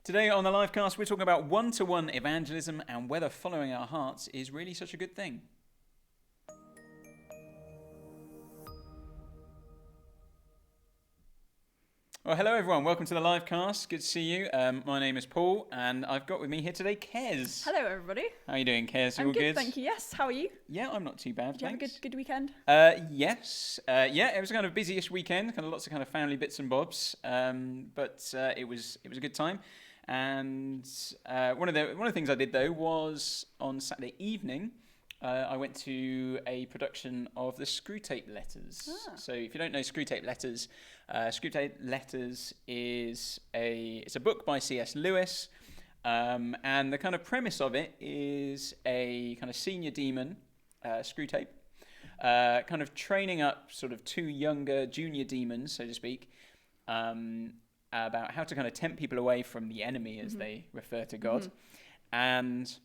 Today on the LIVEcast, we're talking about one-to-one evangelism and whether following our hearts is really such a good thing. Well, hello everyone. Welcome to the LIVEcast. Good to see you. My name is Paul, and I've got with me here today Kez. Hello, everybody. How are you doing, Kez? I'm all good, thank you. Yes, how are you? Yeah, I'm not too bad. Did you have a good weekend? Yes. It was kind of busyish weekend. Kind of lots of kind of family bits and bobs. But it was a good time. And one of the things I did though was on Saturday evening. I went to a production of the Screwtape Letters. So if you don't know Screwtape Letters, Screwtape Letters is it's a book by C.S. Lewis, and the kind of premise of it is a kind of senior demon, Screwtape, kind of training up sort of two younger junior demons, so to speak, about how to kind of tempt people away from the enemy, as they refer to God, and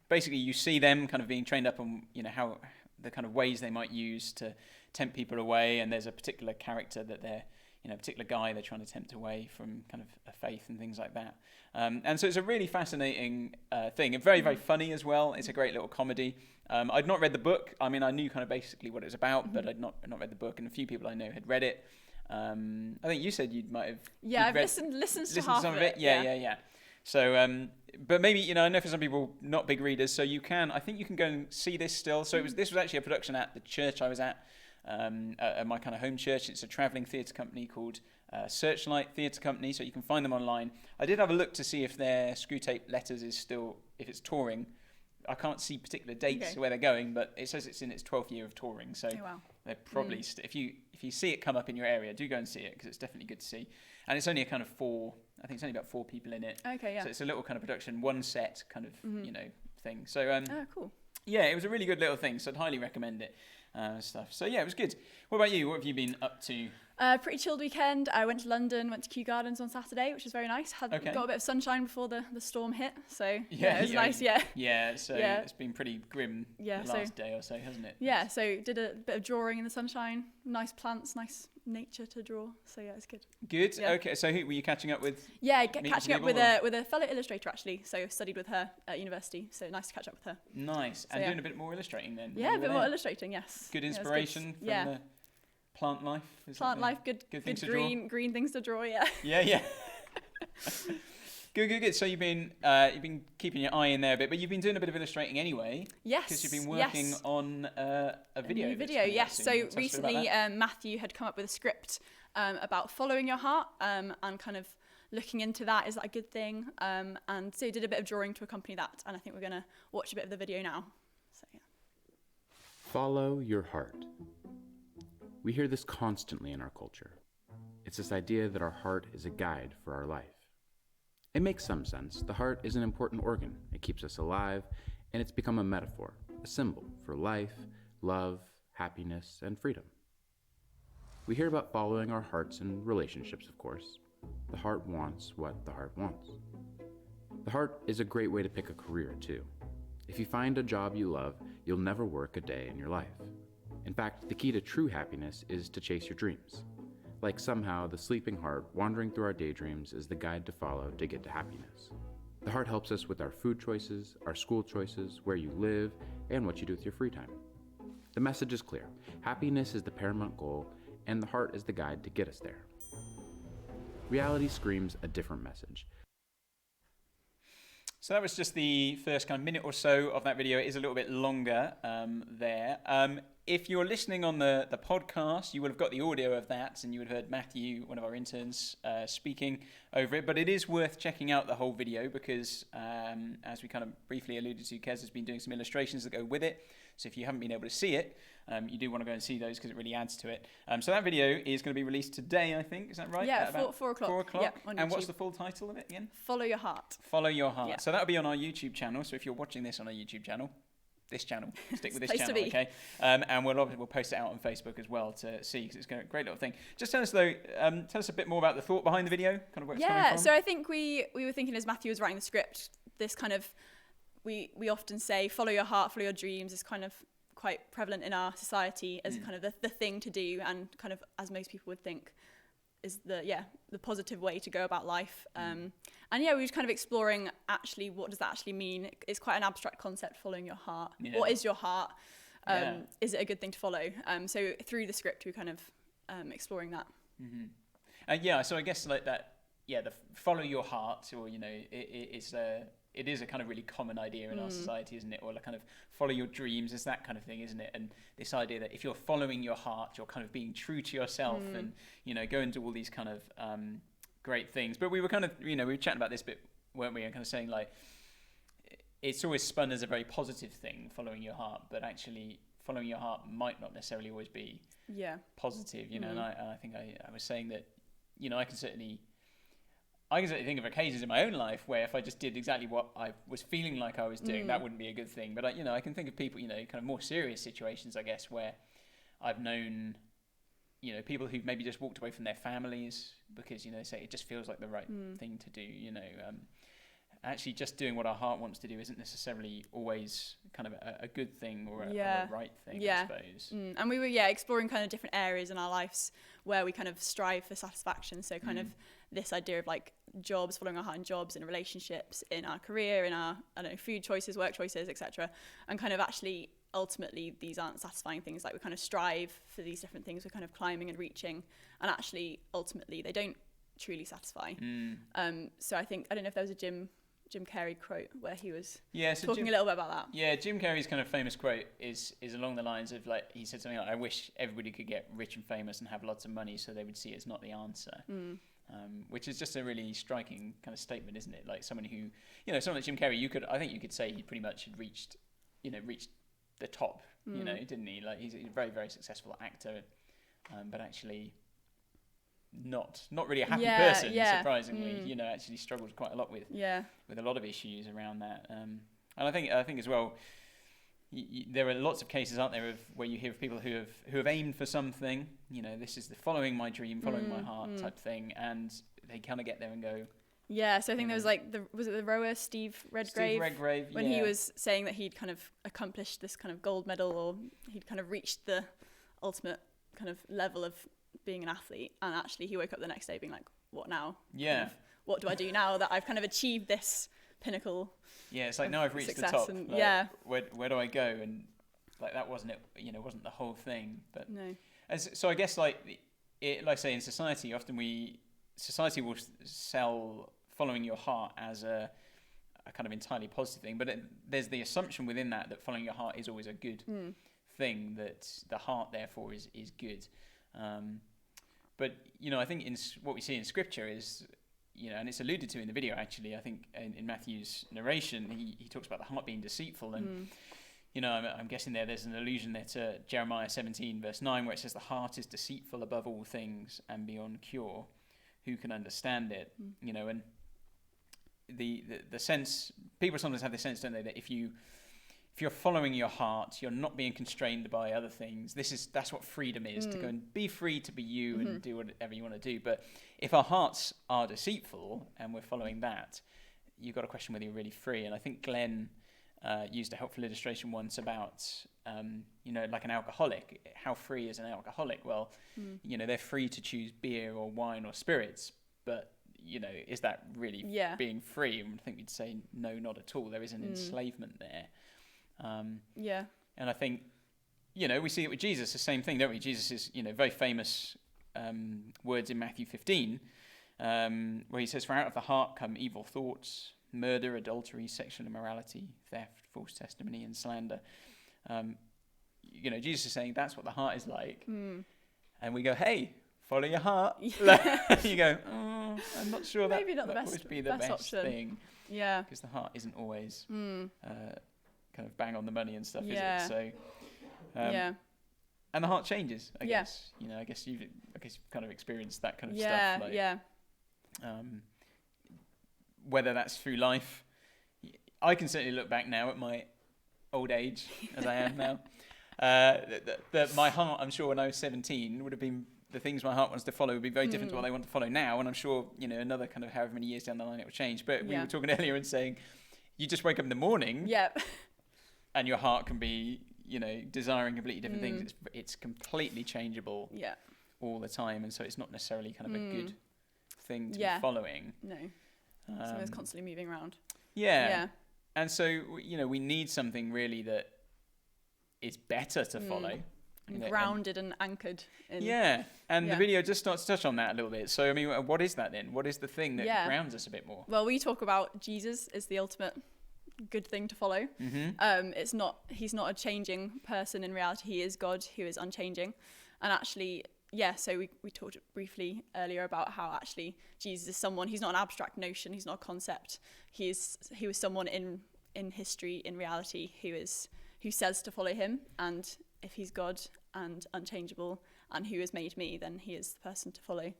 basically, you see them kind of being trained up on, how the kind of ways they might use to tempt people away. And there's a particular character that they're, a particular guy they're trying to tempt away from kind of a faith and things like that. And so it's a really fascinating thing, and very, very funny as well. It's a great little comedy. I'd not read the book. I mean, I knew kind of basically what it was about, but I'd not read the book. And a few people I know had read it. I think you said you might have. Yeah, I've listened to half some of it. Yeah. So, but maybe, I know for some people not big readers, so I think you can go and see this still. So this was actually a production at the church I was at my kind of home church. It's a travelling theatre company called Searchlight Theatre Company, so you can find them online. I did have a look to see if their Screwtape Letters is still, if it's touring. I can't see particular dates where they're going, but it says it's in its 12th year of touring, so they're probably, if you see it come up in your area, do go and see it, because it's definitely good to see. And it's only a kind of I think it's only about 4 people in it. Okay, yeah. So it's a little kind of production, one set kind of, thing. So, cool. Yeah, it was a really good little thing, so I'd highly recommend it. Stuff. So yeah, it was good. What about you? What have you been up to? Pretty chilled weekend. I went to London, went to Kew Gardens on Saturday, which was very nice. Got a bit of sunshine before the storm hit, so it was nice. Yeah, so it's been pretty grim the last day or so, hasn't it? Yeah, so did a bit of drawing in the sunshine. Nice plants, nice nature to draw. So yeah, it's good. Good. Yeah. Okay. So who were you catching up with? Yeah, catching up with a fellow illustrator actually. So studied with her at university. So nice to catch up with her. Nice. And doing a bit more illustrating then. Yeah, a bit more illustrating. Yes. Good inspiration from the plant life. Good things to green things to draw. Yeah. Yeah. Good. So you've been keeping your eye in there a bit, but you've been doing a bit of illustrating anyway. Yes. Because you've been working on a video. A new video, yes. So recently, Matthew had come up with a script about following your heart and kind of looking into that. Is that a good thing? And so he did a bit of drawing to accompany that, and I think we're going to watch a bit of the video now. So yeah. Follow your heart. We hear this constantly in our culture. It's this idea that our heart is a guide for our life. It makes some sense. The heart is an important organ. It keeps us alive, and it's become a metaphor, a symbol for life, love, happiness, and freedom. We hear about following our hearts in relationships, of course. The heart wants what the heart wants. The heart is a great way to pick a career, too. If you find a job you love, you'll never work a day in your life. In fact, the key to true happiness is to chase your dreams. Like somehow the sleeping heart wandering through our daydreams is the guide to follow to get to happiness. The heart helps us with our food choices, our school choices, where you live, and what you do with your free time. The message is clear. Happiness is the paramount goal, and the heart is the guide to get us there. Reality screams a different message. So that was just the first kind of minute or so of that video. It is a little bit longer there. If you're listening on the podcast, you would have got the audio of that, and you would have heard Matthew, one of our interns, speaking over it. But it is worth checking out the whole video because, as we kind of briefly alluded to, Kez has been doing some illustrations that go with it. So if you haven't been able to see it, you do want to go and see those because it really adds to it. So that video is going to be released today, I think. Is that right? Yeah, 4 o'clock. 4 o'clock. Yeah, and what's the full title of it again? Follow Your Heart. Follow Your Heart. Yeah. So that'll be on our YouTube channel. So if you're watching this on our YouTube channel, stick with this channel, okay? And we'll post it out on Facebook as well to see, because it's a great little thing. Just tell us a bit more about the thought behind the video, kind of where it's coming from. So I think we were thinking as Matthew was writing the script, this kind of, we often say follow your heart, follow your dreams is kind of quite prevalent in our society as kind of the thing to do, and kind of as most people would think the positive way to go about life. And we were just kind of exploring actually what does that actually mean. It's quite an abstract concept, following your heart. What is your heart? Is it a good thing to follow? So through the script we kind of exploring that. So I guess like that, the follow your heart, or it is a kind of really common idea in our society, isn't it? Or like kind of follow your dreams, is that kind of thing, isn't it? And this idea that if you're following your heart, you're kind of being true to yourself and, go and do all these kind of great things. But we were kind of, we were chatting about this bit, weren't we? And kind of saying like, it's always spun as a very positive thing, following your heart, but actually following your heart might not necessarily always be positive, and I think I was saying that, I can certainly think of occasions in my own life where if I just did exactly what I was feeling like I was doing, that wouldn't be a good thing. But I can think of people, kind of more serious situations, I guess, where I've known, people who've maybe just walked away from their families because, say it just feels like the right thing to do, Actually, just doing what our heart wants to do isn't necessarily always kind of a good thing or a right thing, I suppose. And we were, exploring kind of different areas in our lives where we kind of strive for satisfaction. So kind of this idea of like jobs, following our heart in jobs, in relationships, in our career, in our, food choices, work choices, etc. And kind of actually, ultimately, these aren't satisfying things. Like we kind of strive for these different things. We're kind of climbing and reaching. And actually, ultimately, they don't truly satisfy. So I don't know if there was a Jim Carrey quote where he was talking a little bit about that. Yeah, Jim Carrey's kind of famous quote is along the lines of like, he said something like, I wish everybody could get rich and famous and have lots of money so they would see it's not the answer. Which is just a really striking kind of statement, isn't it? Like someone who, someone like Jim Carrey, I think you could say he pretty much had reached the top, didn't he? Like he's a very, very successful actor, but actually not really a happy person, surprisingly. Actually struggles quite a lot with a lot of issues around that. And I think as well, there are lots of cases, aren't there, of where you hear of people who have aimed for something. This is the following my dream, following my heart type thing, and they kind of get there and go. Yeah, so I think there was like was it the rower Steve Redgrave when he was saying that he'd kind of accomplished this kind of gold medal, or he'd kind of reached the ultimate kind of level of being an athlete, and actually he woke up the next day being like, what now? What do I do now that I've kind of achieved this pinnacle? It's like now I've reached the top, and where do I go? And like that wasn't it, wasn't the whole thing. But no. So I guess like I say, in society often society will sell following your heart as a kind of entirely positive thing, but there's the assumption within that following your heart is always a good thing, that the heart therefore is good. But I think in what we see in scripture is, and it's alluded to in the video actually, I think in Matthew's narration, he talks about the heart being deceitful, and I'm guessing there's an allusion there to Jeremiah 17 verse 9, where it says the heart is deceitful above all things and beyond cure, who can understand it? And the sense, people sometimes have the sense, don't they, that if you're following your heart, you're not being constrained by other things. That's what freedom is, to go and be free to be you and do whatever you want to do. But if our hearts are deceitful and we're following that, you've got to question whether you're really free. And I think Glenn used a helpful illustration once about, like an alcoholic. How free is an alcoholic? Well, they're free to choose beer or wine or spirits, but is that really being free? And I think we'd say no, not at all. There is an enslavement there. And I think, we see it with Jesus, the same thing, don't we? Jesus' very famous words in Matthew 15, where he says, for out of the heart come evil thoughts, murder, adultery, sexual immorality, theft, false testimony, and slander. Jesus is saying that's what the heart is like. And we go, hey, follow your heart. You go, I'm not sure maybe not that would be the best option. thing. Yeah. Because the heart isn't always kind of bang on the money and stuff, is it? So, and the heart changes, I guess. I guess you've kind of experienced that kind of stuff. Like, whether that's through life, I can certainly look back now at my old age, as I am now. That my heart, I'm sure, when I was 17, would have been the things my heart wants to follow would be very different to what I want to follow now. And I'm sure, another kind of however many years down the line it will change. But we were talking earlier and saying, you just wake up in the morning. And your heart can be, desiring completely different things. It's completely changeable all the time, and so it's not necessarily kind of a good thing to be Yeah. following. No. Something that's constantly moving around. Yeah. And so, we need something really that is better to follow. And grounded and anchored in. Yeah. And the video just starts to touch on that a little bit. So, I mean, what is that then? What is the thing that grounds us a bit more? Well, we talk about Jesus is the ultimate good thing to follow. He's not a changing person in reality. He is God who is unchanging. And actually, so we talked briefly earlier about how actually Jesus is someone, he's not an abstract notion, he's not a concept. He was someone in history, in reality, who says to follow him. And if he's God and unchangeable and who has made me, then he is the person to follow,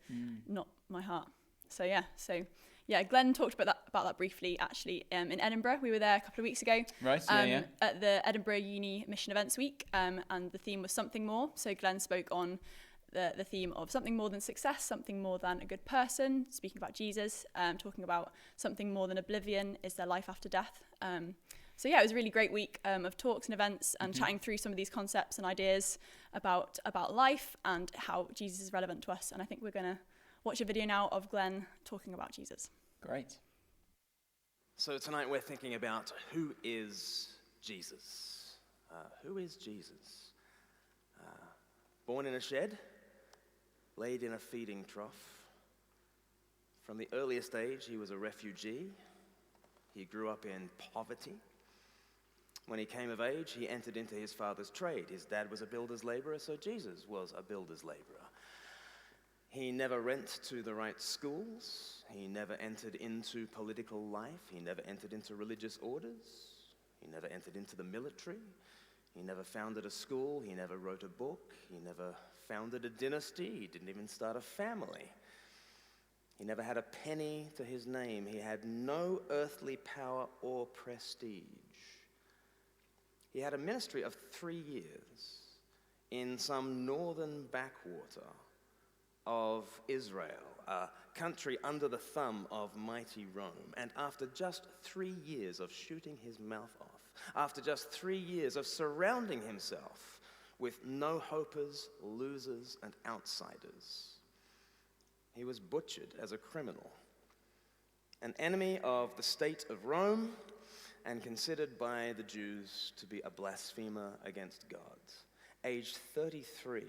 not my heart. So Glenn talked about that briefly actually in Edinburgh. We were there a couple of weeks ago. Right, at the Edinburgh Uni Mission Events Week, and the theme was something more. So Glenn spoke on the theme of something more than success, something more than a good person, speaking about Jesus, talking about something more than oblivion, is there life after death? It was a really great week of talks and events and chatting through some of these concepts and ideas about life and how Jesus is relevant to us. And I think we're going to watch a video now of Glenn talking about Jesus. Great. So tonight we're thinking about who is Jesus? Who is Jesus? Born in a shed, laid in a feeding trough. From the earliest age, he was a refugee. He grew up in poverty. When he came of age, he entered into his father's trade. His dad was a builder's laborer, so Jesus was a builder's laborer. He never went to the right schools. He never entered into political life. He never entered into religious orders. He never entered into the military. He never founded a school. He never wrote a book. He never founded a dynasty. He didn't even start a family. He never had a penny to his name. He had no earthly power or prestige. He had a ministry of 3 years in some northern backwater of Israel, a country under the thumb of mighty Rome. And after just 3 years of shooting his mouth off, after just 3 years of surrounding himself with no-hopers, losers, and outsiders, he was butchered as a criminal, an enemy of the state of Rome, and considered by the Jews to be a blasphemer against God. Aged 33,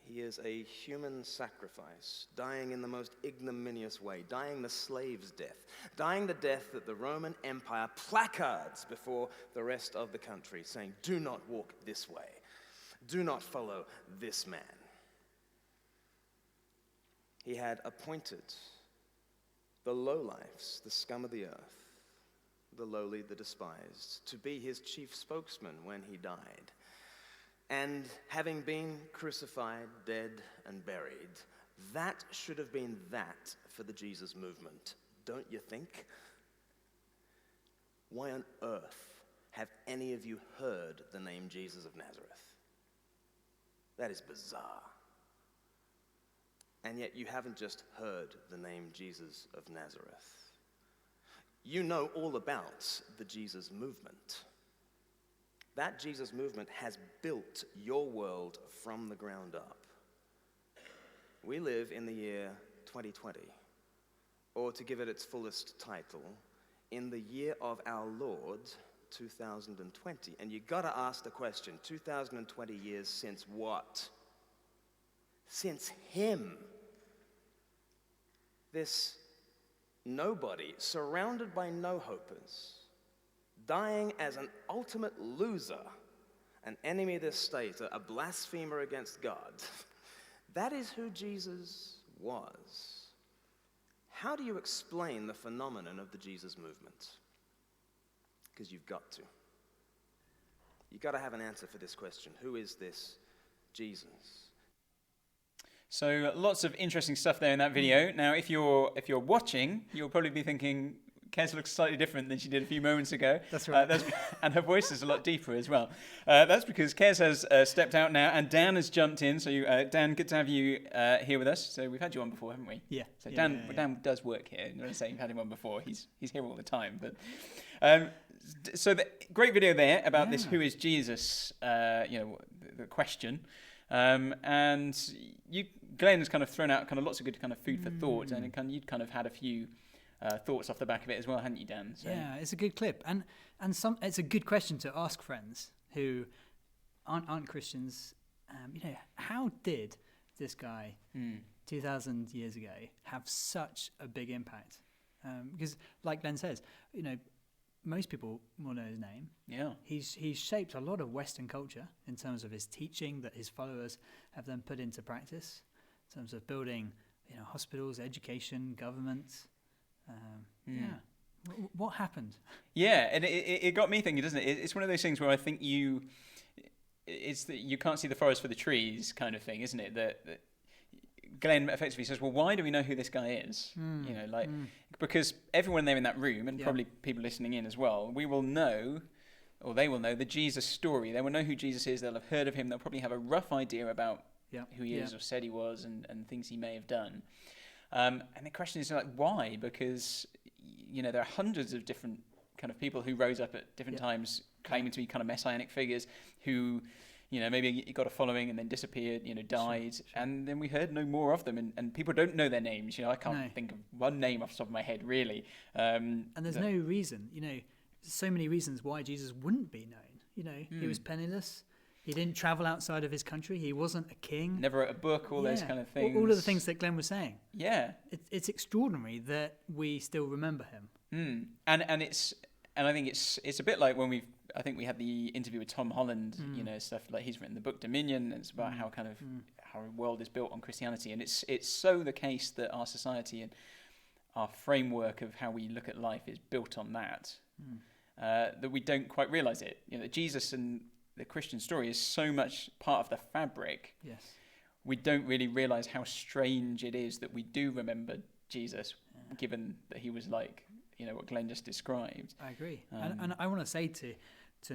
he is a human sacrifice, dying in the most ignominious way, dying the slave's death, dying the death that the Roman Empire placards before the rest of the country, saying, "Do not walk this way. Do not follow this man." He had appointed the lowlifes, the scum of the earth, the lowly, the despised, to be his chief spokesman when he died. And having been crucified, dead, and buried, that should have been that for the Jesus movement, don't you think? Why on earth have any of you heard the name Jesus of Nazareth? That is bizarre. And yet you haven't just heard the name Jesus of Nazareth. You know all about the Jesus movement. That Jesus movement has built your world from the ground up. We live in the year 2020, or to give it its fullest title, in the year of our Lord, 2020. And you gotta ask the question, 2020 years since what? Since him. This nobody, surrounded by no-hopers, dying as an ultimate loser, an enemy of this state, a blasphemer against God. That is who Jesus was. How do you explain the phenomenon of the Jesus movement? Because you've got to. You've got to have an answer for this question. Who is this Jesus? So lots of interesting stuff there in that video. Now, if you're watching, you'll probably be thinking, Kez looks slightly different than she did a few moments ago. That's right. And her voice is a lot deeper as well. That's because Kez has stepped out now, and Dan has jumped in. So, Dan, good to have you here with us. So we've had you on before, haven't we? Yeah. So Dan does work here. I'm not saying you've had him on before. He's here all the time. But so the great video there about this. Who is Jesus? The question. And Glenn has kind of thrown out kind of lots of good kind of food for thought, and you'd kind of had a few thoughts off the back of it as well, hadn't you, Dan? So. Yeah, it's a good clip, and it's a good question to ask friends who aren't Christians. How did this guy 2,000 years ago have such a big impact? Because, like Glenn says, most people will know his name. Yeah, he's shaped a lot of Western culture in terms of his teaching that his followers have then put into practice, in terms of building, hospitals, education, government. Yeah. What happened? Yeah, and it got me thinking, doesn't it? It's one of those things where I think it's that you can't see the forest for the trees kind of thing, isn't it? That Glenn effectively says, well, why do we know who this guy is? Because everyone there in that room, and probably people listening in as well, we will know, or they will know, the Jesus story. They will know who Jesus is. They'll have heard of him. They'll probably have a rough idea about who he is or said he was, and things he may have done. And the question is, why? Because, there are hundreds of different kind of people who rose up at different times claiming to be kind of messianic figures who, maybe got a following and then disappeared, died. Sure. And then we heard no more of them. And people don't know their names. I can't think of one name off the top of my head, really. And there's no reason, so many reasons why Jesus wouldn't be known. He was penniless. He didn't travel outside of his country. He wasn't a king. Never wrote a book, all those kind of things. All of the things that Glenn was saying. Yeah. It's extraordinary that we still remember him. And I think it's a bit like when I think we had the interview with Tom Holland, stuff like he's written the book Dominion, and it's about how kind of how a world is built on Christianity. And it's so the case that our society and our framework of how we look at life is built on that, that we don't quite realise it. Jesus and the Christian story is so much part of the fabric. Yes. We don't really realise how strange it is that we do remember Jesus, given that he was like, what Glenn just described. I agree. And I want to say to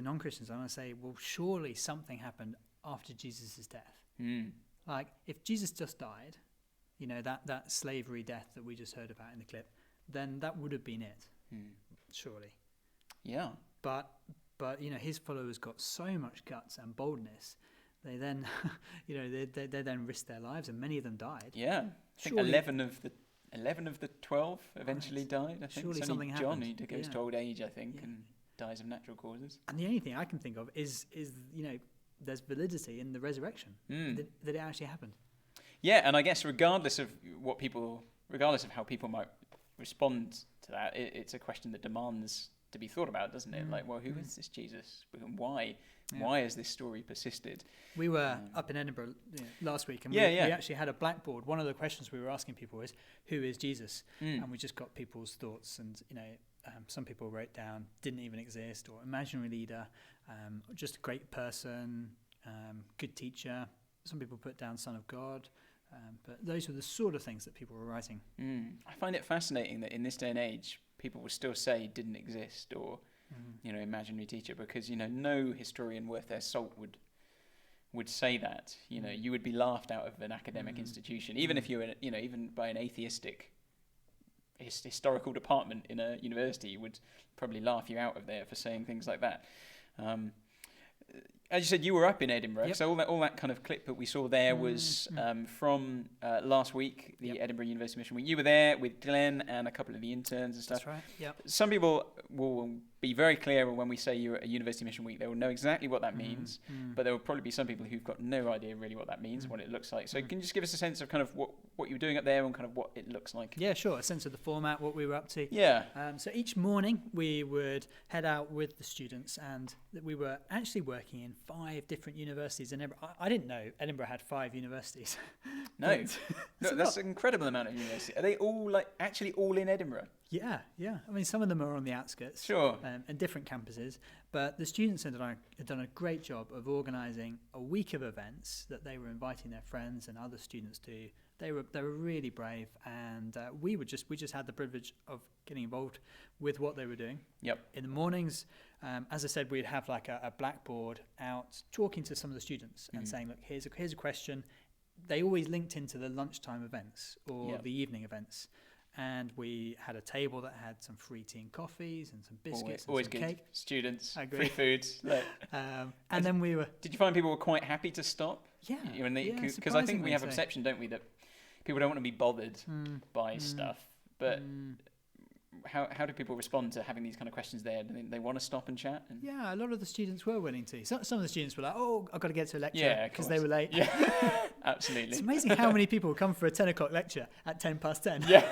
non-Christians, I want to say, well, surely something happened after Jesus' death. Like, if Jesus just died, that slavery death that we just heard about in the clip, then that would have been it. Surely. Yeah. But his followers got so much guts and boldness. They then, they then risked their lives, and many of them died. Yeah, I think 11 of the 12 eventually died. I think surely it's only something John happened. who goes to old age, I think, and dies of natural causes. And the only thing I can think of is there's validity in the resurrection that it actually happened. Yeah, and I guess regardless of how people might respond to that, it's a question that demands to be thought about, doesn't it? Like, well, who is this Jesus? And why? Yeah. Why has this story persisted? We were up in Edinburgh last week, and we actually had a blackboard. One of the questions we were asking people is, who is Jesus? And we just got people's thoughts, and some people wrote down didn't even exist, or imaginary leader, just a great person, good teacher. Some people put down Son of God. But those were the sort of things that people were writing. I find it fascinating that in this day and age, people will still say didn't exist or, imaginary teacher, because, no historian worth their salt would say that. You would be laughed out of an academic institution, even if you were, even by an atheistic historical department in a university would probably laugh you out of there for saying things like that. As you said, you were up in Edinburgh, so all that kind of clip that we saw there was from last week, the Edinburgh University Mission Week. You were there with Glenn and a couple of the interns and stuff. That's right, yep. Some people will be very clear when we say you're at a University Mission Week. They will know exactly what that means, but there will probably be some people who've got no idea really what that means, what it looks like. So can you just give us a sense of kind of what you were doing up there and kind of what it looks like? Yeah, sure. A sense of the format, what we were up to. Yeah. So each morning we would head out with the students, and we were actually working in 5 different universities in Edinburgh. I didn't know Edinburgh had 5 universities. No, that's an incredible amount of universities. Are they all actually all in Edinburgh? Yeah. I mean, some of them are on the outskirts, sure, and different campuses. But the students had done a great job of organising a week of events that they were inviting their friends and other students to. They were really brave, and we just had the privilege of getting involved with what they were doing. Yep. In the mornings, as I said, we'd have like a blackboard out talking to some of the students and saying, look, here's a question. They always linked into the lunchtime events or the evening events. And we had a table that had some free tea and coffees and some biscuits always and some good. cake. Students, free food. And then we were... Did you find people were quite happy to stop Because I think we have a perception, don't we, that people don't want to be bothered by stuff, but how do people respond to having these kind of questions there? Do they want to stop and chat? Yeah, a lot of the students were willing to. Some of the students were like, "Oh, I've got to get to a lecture," because they were late. Yeah, absolutely. It's amazing how many people come for a 10 o'clock lecture at 10 past 10. Yeah.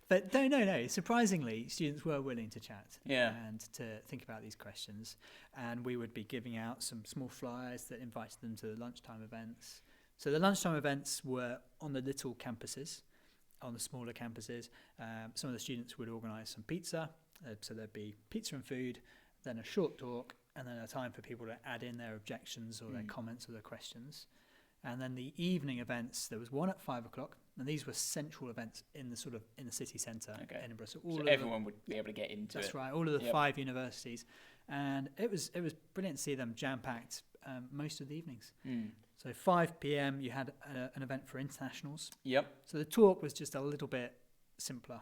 But no. Surprisingly, students were willing to chat and to think about these questions. And we would be giving out some small flyers that invited them to the lunchtime events. So the lunchtime events were on the little campuses, on the smaller campuses. Some of the students would organise some pizza. So there'd be pizza and food, then a short talk, and then a time for people to add in their objections or their comments or their questions. And then the evening events, there was one at 5 o'clock, and these were central events in the city centre, Edinburgh. So everyone would be able to get into it. That's right, all of the 5 universities, and it was brilliant to see them jam-packed most of the evenings. So 5 p.m. you had an event for internationals. Yep. So the talk was just a little bit simpler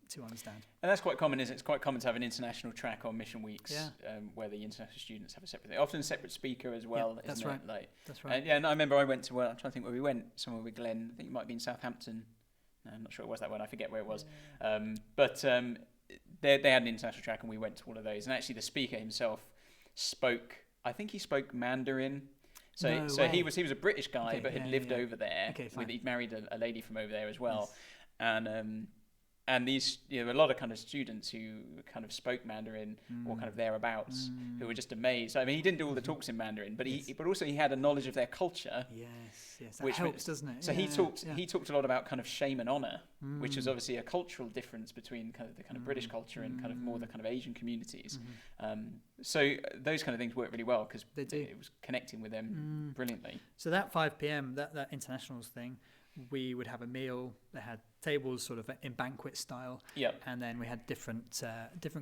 to understand. And that's quite common, isn't it? It's quite common to have an international track on Mission Weeks, where the international students have a separate thing. Often a separate speaker as well, isn't that's it? Right. That's right. And I remember I went to, I'm trying to think where we went, somewhere with Glenn. I think it might have been Southampton. No, I'm not sure it was that one. I forget where it was. But they had an international track, and we went to all of those. And actually the speaker himself spoke Mandarin. So he was a British guy, but had lived over there. He'd married a lady from over there as well. Yes. And these, a lot of kind of students who kind of spoke Mandarin or kind of thereabouts, who were just amazed. I mean, he didn't do all the talks in Mandarin, but but also he had a knowledge of their culture. Yes, that helps, doesn't it? So he talked a lot about kind of shame and honor, which is obviously a cultural difference between kind of the kind of British culture and kind of more the kind of Asian communities. So those kind of things work really well because it was connecting with them brilliantly. So that 5 p.m, that internationals thing, we would have a meal. They had tables sort of in banquet style, and then we had different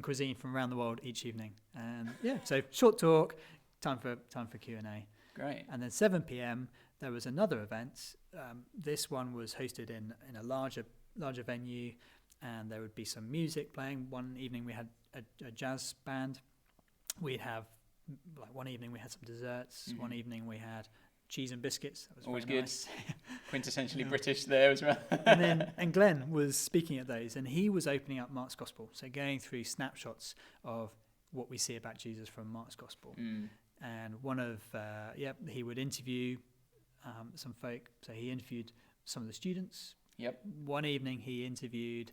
cuisine from around the world each evening. And so short talk, time for Q&A. Great. And then 7 p.m. there was another event. This one was hosted in a larger venue, and there would be some music playing. One evening we had a jazz band. We'd have one evening we had some desserts. One evening we had cheese and biscuits. That was always very good. Nice. Quintessentially British there as well. and Glenn was speaking at those, and he was opening up Mark's Gospel, so going through snapshots of what we see about Jesus from Mark's Gospel. And he would interview some folk. So he interviewed some of the students. One evening he interviewed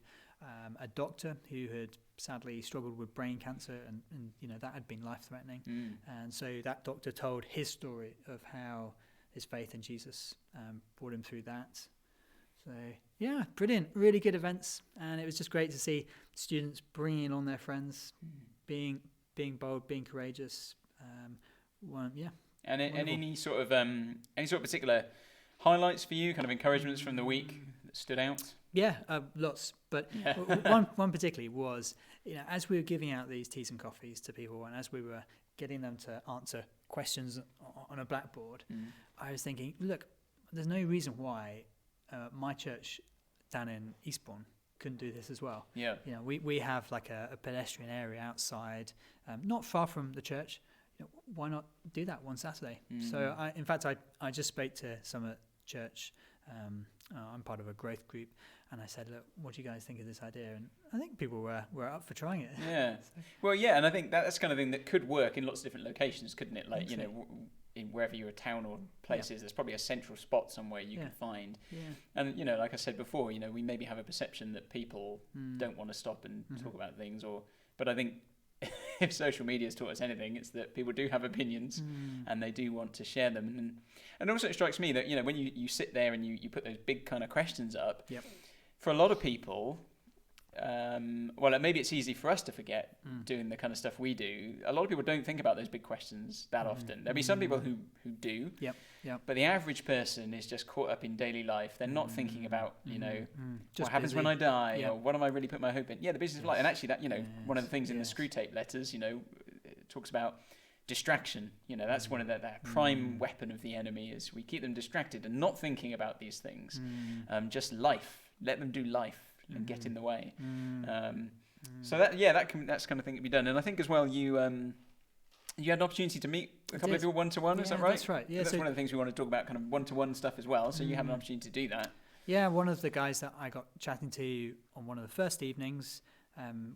a doctor who had sadly struggled with brain cancer, and that had been life-threatening. And so that doctor told his story of how his faith in Jesus brought him through that. So brilliant, really good events, and it was just great to see students bringing on their friends, being bold, being courageous. And any sort of particular highlights for you, kind of encouragements from the week that stood out? Lots. But one particularly was, as we were giving out these teas and coffees to people, and as we were getting them to answer questions on a blackboard, I was thinking, look, there's no reason why my church down in Eastbourne couldn't do this as well. We have like a pedestrian area outside, not far from the church. Why not do that one Saturday? So I just spoke to some at church. I'm part of a growth group, and I said, look, what do you guys think of this idea? And I think people were up for trying it. And I think that's kind of thing that could work in lots of different locations, couldn't it? Like, in wherever you're a town or places, there's probably a central spot somewhere you can find. And, like I said before, we maybe have a perception that people don't want to stop and talk about things, but I think if social media has taught us anything, it's that people do have opinions and they do want to share them. And also it strikes me that, when you sit there and you put those big kind of questions up, for a lot of people, maybe it's easy for us to forget doing the kind of stuff we do. A lot of people don't think about those big questions that often. There'll be some people who do, but the average person is just caught up in daily life. They're not thinking about, what happens when I die, or what am I really putting my hope in? The business of life. And actually that, one of the things in the Screw Tape letters, it talks about distraction. That's one of the prime weapon of the enemy, is we keep them distracted and not thinking about these things. Just life. Let them do life and get in the way. So that's kind of thing to be done. And I think as well, you You had an opportunity to meet a couple of people one-to-one, is that right? That's right. Yeah, that's one of the things we want to talk about, kind of one-to-one stuff as well. So you had an opportunity to do that. Yeah, one of the guys that I got chatting to on one of the first evenings,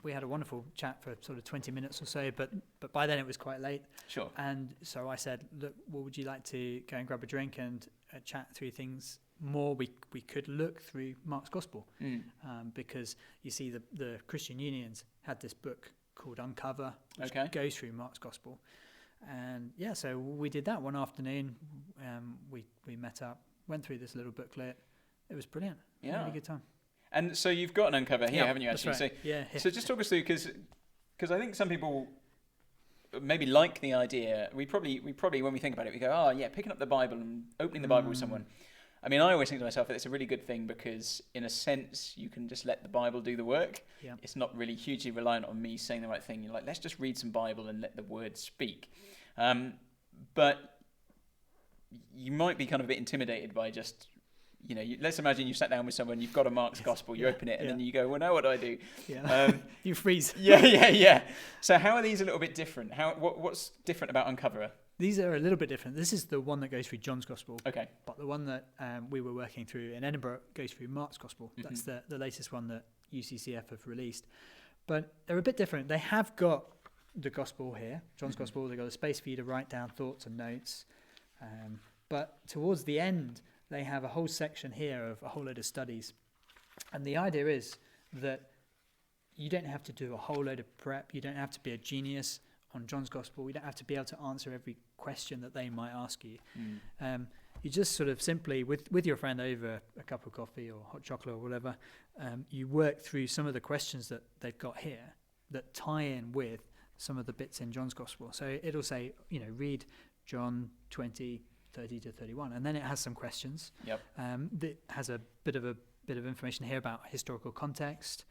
we had a wonderful chat for sort of 20 minutes or so, but by then it was quite late. Sure. And so I said, look, well, would you like to go and grab a drink and chat through things more? We could look through Mark's Gospel, because you see the Christian Unions had this book called Uncover, which goes through Mark's Gospel. And yeah, so we did that one afternoon. We met up, went through this little booklet. It was brilliant. Yeah. Really good time. And so you've got an Uncover here, haven't you, actually? That's right. So just talk us through, because I think some people maybe like the idea. We probably, when we think about it, we go, oh, yeah, picking up the Bible and opening the Bible with someone. I mean, I always think to myself that it's a really good thing because, in a sense, you can just let the Bible do the work. Yeah. It's not really hugely reliant on me saying the right thing. You're like, let's just read some Bible and let the Word speak. But you might be kind of a bit intimidated by just, let's imagine you sat down with someone, you've got a Mark's Gospel, you open it, and then you go, well, now what do I do? Yeah. You freeze. Yeah. So how are these a little bit different? What's different about Uncover? These are a little bit different. This is the one that goes through John's Gospel. Okay. But the one that we were working through in Edinburgh goes through Mark's Gospel. Mm-hmm. That's the latest one that UCCF have released. But they're a bit different. They have got the Gospel here, John's Gospel. They've got a space for you to write down thoughts and notes. But towards the end, they have a whole section here of a whole load of studies. And the idea is that you don't have to do a whole load of prep. You don't have to be a genius on John's Gospel. You don't have to be able to answer every question that they might ask you. You just sort of simply, with your friend over a cup of coffee or hot chocolate or whatever, you work through some of the questions that they've got here that tie in with some of the bits in John's Gospel. So it'll say, read John 20, 30 to 31, and then it has some questions. Yep. That has a bit of information here about historical context.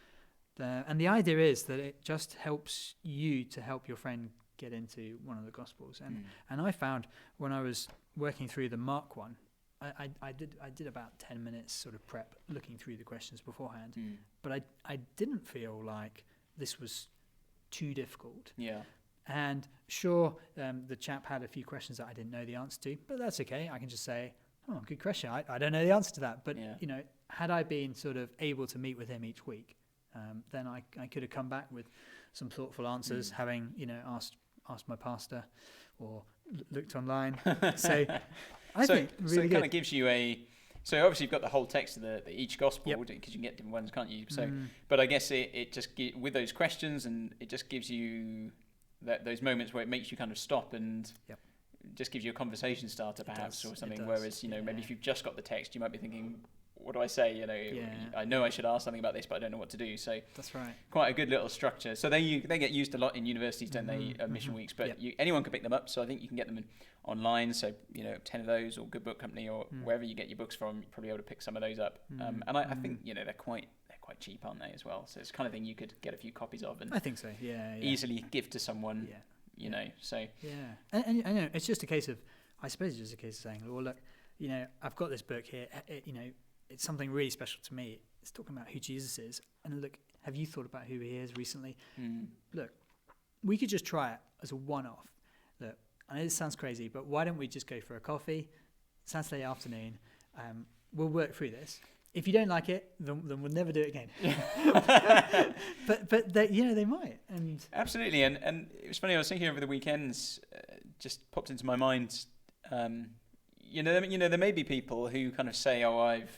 And the idea is that it just helps you to help your friend get into one of the Gospels. And I found when I was working through the Mark one, I did about 10 minutes sort of prep looking through the questions beforehand. But I didn't feel like this was too difficult. Yeah. And sure, the chap had a few questions that I didn't know the answer to, but that's okay. I can just say, oh, good question. I don't know the answer to that. But, had I been sort of able to meet with him each week, then I could have come back with some thoughtful answers, having asked my pastor or looked online. So I think really so it kind of gives you so obviously you've got the whole text of each gospel because you can get different ones, can't you? So but I guess it just with those questions, and it just gives you those moments where it makes you kind of stop and just gives you a conversation starter perhaps or something. Whereas maybe if you've just got the text, you might be thinking, what do I say? I know I should ask something about this, but I don't know what to do. So that's right. Quite a good little structure. So they get used a lot in universities, don't they? Mission weeks, but anyone can pick them up. So I think you can get them online. So 10 of those, or Good Book Company, or wherever you get your books from, you're probably able to pick some of those up. And I think they're quite cheap, aren't they, as well? So it's the kind of thing you could get a few copies of and I think so. Yeah. Easily give to someone. So and I know it's just a case of, I suppose it's just a case of saying, well, look, I've got this book here. It's something really special to me. It's talking about who Jesus is. And look, have you thought about who he is recently? Look, we could just try it as a one-off. Look, I know this sounds crazy, but why don't we just go for a coffee Saturday afternoon? We'll work through this. If you don't like it, then we'll never do it again. but they might. And absolutely. And it was funny. I was thinking over the weekends, just popped into my mind. There may be people who kind of say, I'm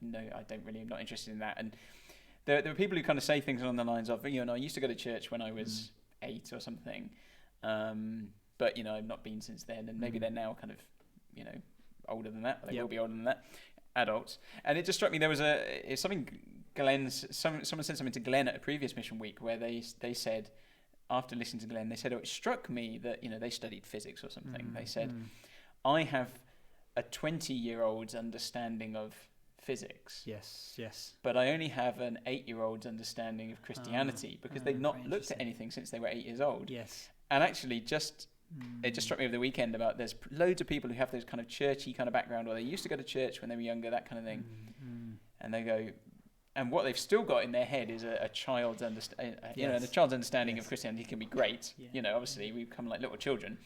not interested in that. And there are people who kind of say things along the lines of, I used to go to church when I was 8 or something, but I've not been since then. And maybe they're now kind of, older than that. They will be older than that, adults. And it just struck me there was someone said something to Glenn at a previous mission week where they said, after listening to Glenn, they said, it struck me that they studied physics or something. They said, I have a 20-year-old's understanding of physics. Yes. But I only have an 8-year-old's understanding of Christianity because they've not looked at anything since they were 8 years old. Yes. And actually, it just struck me over the weekend about there's loads of people who have this kind of churchy kind of background, or they used to go to church when they were younger, that kind of thing. And they go, and what they've still got in their head is a child's the child's understanding of Christianity can be great. Obviously we become like little children,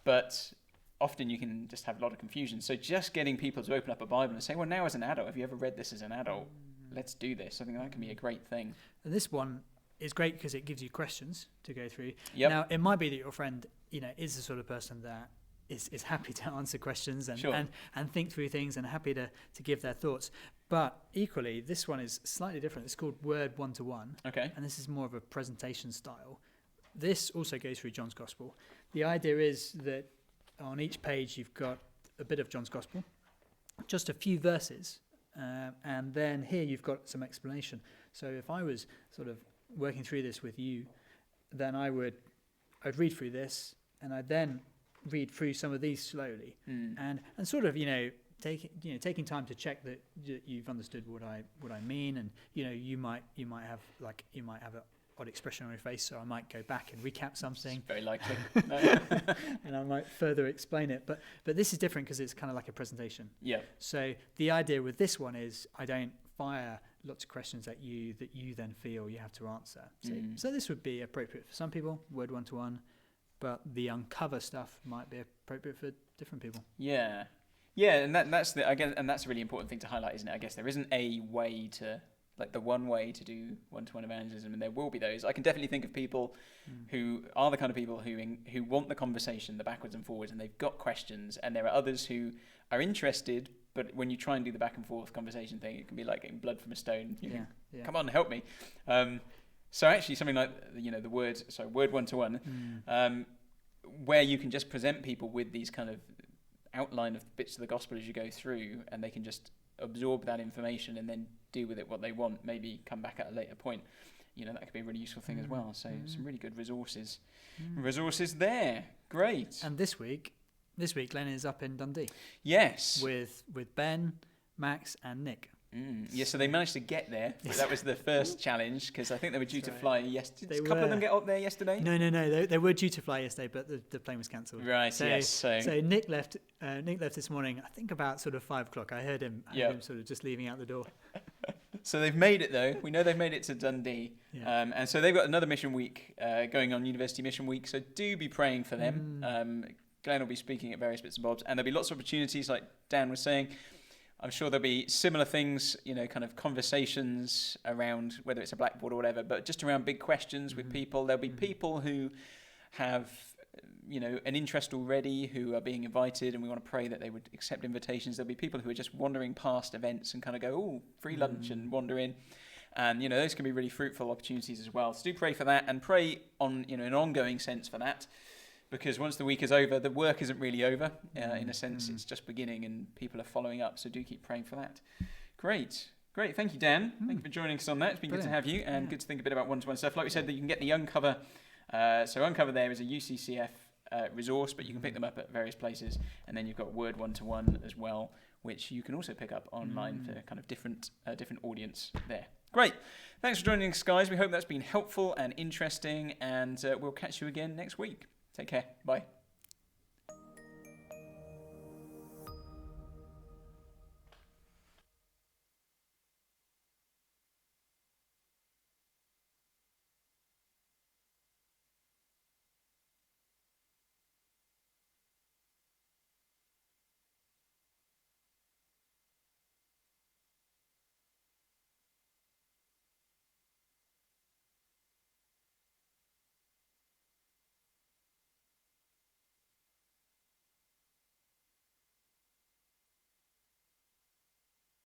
but often you can just have a lot of confusion. So just getting people to open up a Bible and say, well, now as an adult, have you ever read this as an adult? Let's do this. I think that can be a great thing. And this one is great because it gives you questions to go through. Yep. Now, it might be that your friend, is the sort of person that is happy to answer questions and think through things and happy to give their thoughts. But equally, this one is slightly different. It's called Word 1-to-1. Okay. And this is more of a presentation style. This also goes through John's Gospel. The idea is that on each page you've got a bit of John's Gospel, just a few verses, and then here you've got some explanation. So if I was sort of working through this with you, then I'd read through this, and I'd then read through some of these slowly, and sort of taking time to check that you've understood what I mean, and you might have an odd expression on your face, so I might go back and recap something. It's very likely. And I might further explain it, but this is different because it's kind of like a presentation. Yeah. So the idea with this one is I don't fire lots of questions at you that you then feel you have to answer. So this would be appropriate for some people, Word 1-to-1, but the uncover stuff might be appropriate for different people. Yeah, and that's a really important thing to highlight, isn't it? I guess there isn't a way to, like, the one way to do one-to-one evangelism, and there will be those. I can definitely think of people who are the kind of people who want the conversation, the backwards and forwards, and they've got questions, and there are others who are interested, but when you try and do the back and forth conversation thing, it can be like getting blood from a stone. Come on, help me. So actually something like, the Word 1-to-1, where you can just present people with these kind of outline of bits of the gospel as you go through, and they can just absorb that information and then do with it what they want, maybe come back at a later point. That could be a really useful thing as well. So some really good resources there. Great. And this week Glenn is up in Dundee. Yes. With Ben, Max and Nick. Yeah, so they managed to get there. That was the first challenge, because I think they were due to fly yesterday. Did a They couple of were. them get up there yesterday? No. They were due to fly yesterday, but the plane was cancelled. Right. So Nick left this morning, I think about sort of 5:00. I heard him sort of just leaving out the door. So they've made it, though. We know they've made it to Dundee. Yeah. And so they've got another mission week going on, University Mission Week. So do be praying for them. Glenn will be speaking at various bits and bobs, and there'll be lots of opportunities, like Dan was saying. I'm sure there'll be similar things, kind of conversations around, whether it's a blackboard or whatever, but just around big questions with people. There'll be people who have, an interest already, who are being invited, and we want to pray that they would accept invitations. There'll be people who are just wandering past events and kind of go, oh, free lunch, and wander in. And, those can be really fruitful opportunities as well. So do pray for that, and pray on, an ongoing sense for that. Because once the week is over, the work isn't really over. In a sense, it's just beginning, and people are following up. So do keep praying for that. Great. Thank you, Dan. Thank you for joining us on that. It's been good to have you, and good to think a bit about one-to-one stuff. Like we said, that you can get the Uncover. So Uncover there is a UCCF resource, but you can pick them up at various places. And then you've got Word 1-to-1 as well, which you can also pick up online for kind of different audience there. Great. Thanks for joining us, guys. We hope that's been helpful and interesting, and we'll catch you again next week. Take care. Bye.